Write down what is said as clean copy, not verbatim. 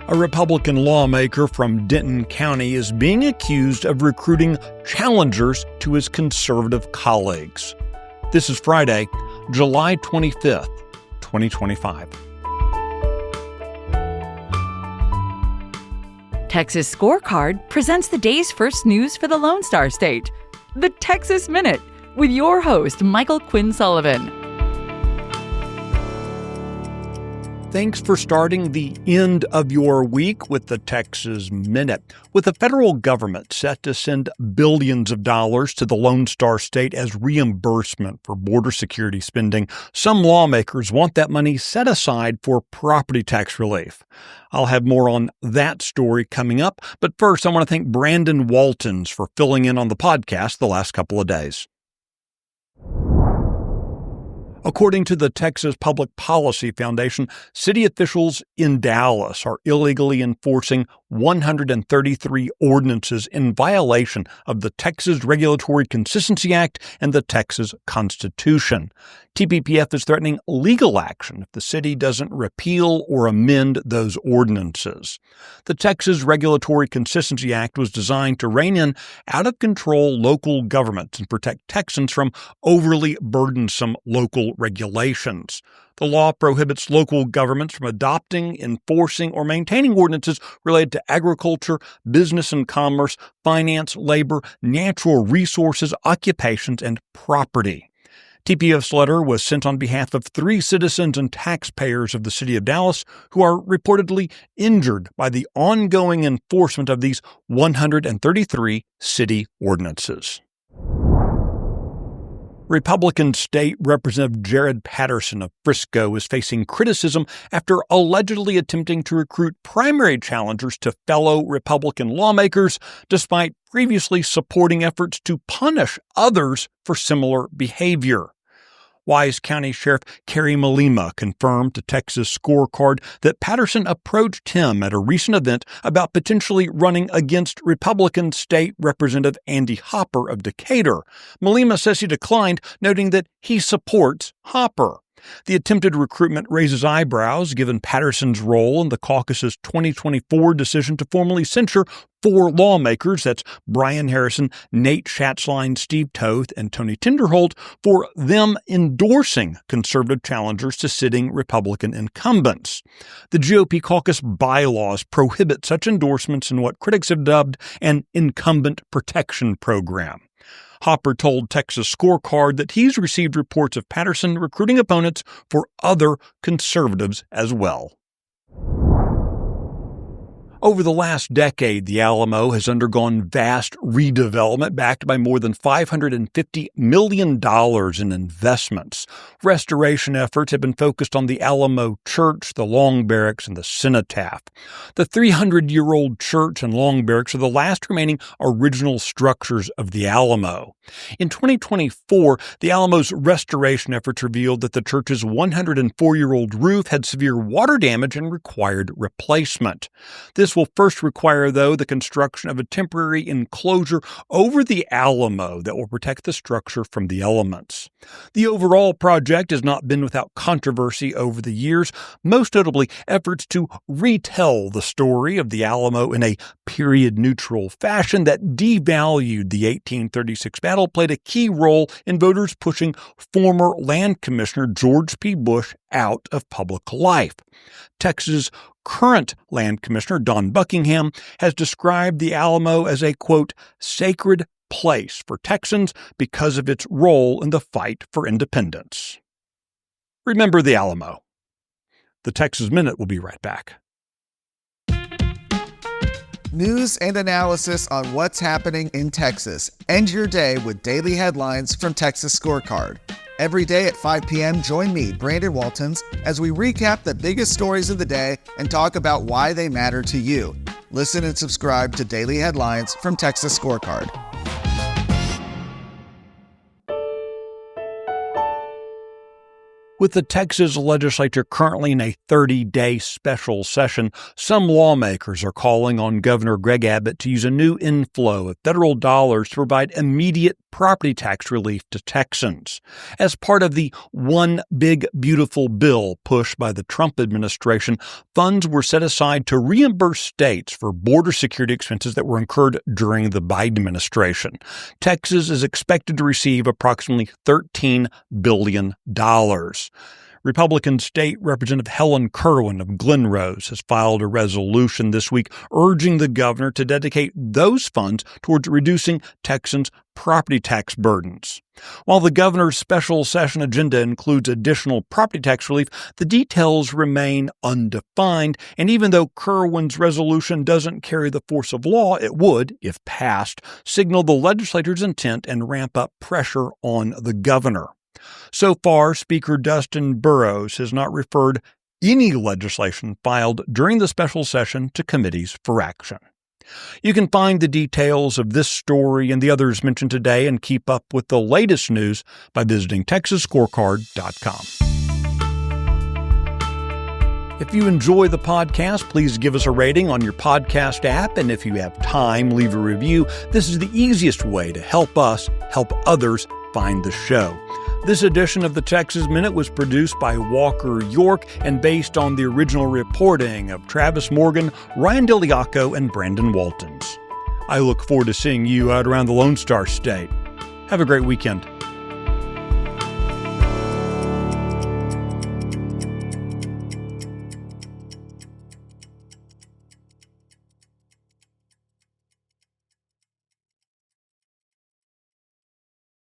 A Republican lawmaker from Denton County is being accused of recruiting challengers to his conservative colleagues. This is Friday, July 25th, 2025. Texas Scorecard presents the day's first news for the Lone Star State, the Texas Minute, with your host, Michael Quinn Sullivan. Thanks for starting the end of your week with the Texas Minute. With the federal government set to send billions of dollars to the Lone Star State as reimbursement for border security spending, some lawmakers want that money set aside for property tax relief. I'll have more on that story coming up, but first I want to thank Brandon Waltons for filling in on the podcast the last couple of days. According to the Texas Public Policy Foundation, city officials in Dallas are illegally enforcing 133 ordinances in violation of the Texas Regulatory Consistency Act and the Texas Constitution. TPPF is threatening legal action if the city doesn't repeal or amend those ordinances. The Texas Regulatory Consistency Act was designed to rein in out-of-control local governments and protect Texans from overly burdensome local regulations. The law prohibits local governments from adopting, enforcing, or maintaining ordinances related to agriculture, business and commerce, finance, labor, natural resources, occupations, and property. TPF's letter was sent on behalf of 3 citizens and taxpayers of the city of Dallas who are reportedly injured by the ongoing enforcement of these 133 city ordinances. Republican State Representative Jared Patterson of Frisco is facing criticism after allegedly attempting to recruit primary challengers to fellow Republican lawmakers, despite previously supporting efforts to punish others for similar behavior. Wise County Sheriff Carrie Malema confirmed to Texas Scorecard that Patterson approached him at a recent event about potentially running against Republican State Representative Andy Hopper of Decatur. Malema says he declined, noting that he supports Hopper. The attempted recruitment raises eyebrows given Patterson's role in the caucus's 2024 decision to formally censure 4 lawmakers, that's Brian Harrison, Nate Schatzline, Steve Toth, and Tony Tinderholt, for them endorsing conservative challengers to sitting Republican incumbents. The GOP caucus bylaws prohibit such endorsements in what critics have dubbed an incumbent protection program. Hopper told Texas Scorecard that he's received reports of Patterson recruiting opponents for other conservatives as well. Over the last decade, the Alamo has undergone vast redevelopment backed by more than $550 million in investments. Restoration efforts have been focused on the Alamo Church, the Long Barracks, and the Cenotaph. The 300-year-old church and Long Barracks are the last remaining original structures of the Alamo. In 2024, the Alamo's restoration efforts revealed that the church's 104-year-old roof had severe water damage and required replacement. This will first require, though, the construction of a temporary enclosure over the Alamo that will protect the structure from the elements. The overall project has not been without controversy over the years, most notably efforts to retell the story of the Alamo in a period-neutral fashion that devalued the 1836 battle played a key role in voters pushing former Land Commissioner George P. Bush out of public life. Texas' current Land Commissioner, Don Buckingham, has described the Alamo as a, quote, sacred place for Texans because of its role in the fight for independence. Remember the Alamo. The Texas Minute will be right back. News and analysis on what's happening in Texas. End your day with daily headlines from Texas Scorecard. Every day at 5 p.m., join me, Brandon Waltons, as we recap the biggest stories of the day and talk about why they matter to you. Listen and subscribe to Daily Headlines from Texas Scorecard. With the Texas legislature currently in a 30-day special session, some lawmakers are calling on Governor Greg Abbott to use a new inflow of federal dollars to provide immediate property tax relief to Texans. As part of the One Big Beautiful Bill pushed by the Trump administration, funds were set aside to reimburse states for border security expenses that were incurred during the Biden administration. Texas is expected to receive approximately $13 billion. Republican State Representative Helen Kerwin of Glen Rose has filed a resolution this week urging the governor to dedicate those funds towards reducing Texans' property tax burdens. While the governor's special session agenda includes additional property tax relief, the details remain undefined, and even though Kerwin's resolution doesn't carry the force of law, it would, if passed, signal the legislature's intent and ramp up pressure on the governor. So far, Speaker Dustin Burrows has not referred any legislation filed during the special session to committees for action. You can find the details of this story and the others mentioned today and keep up with the latest news by visiting TexasScorecard.com. If you enjoy the podcast, please give us a rating on your podcast app, and if you have time, leave a review. This is the easiest way to help us help others find the show. This edition of the Texas Minute was produced by Walker York and based on the original reporting of Travis Morgan, Ryan Diliaco, and Brandon Waltons. I look forward to seeing you out around the Lone Star State. Have a great weekend.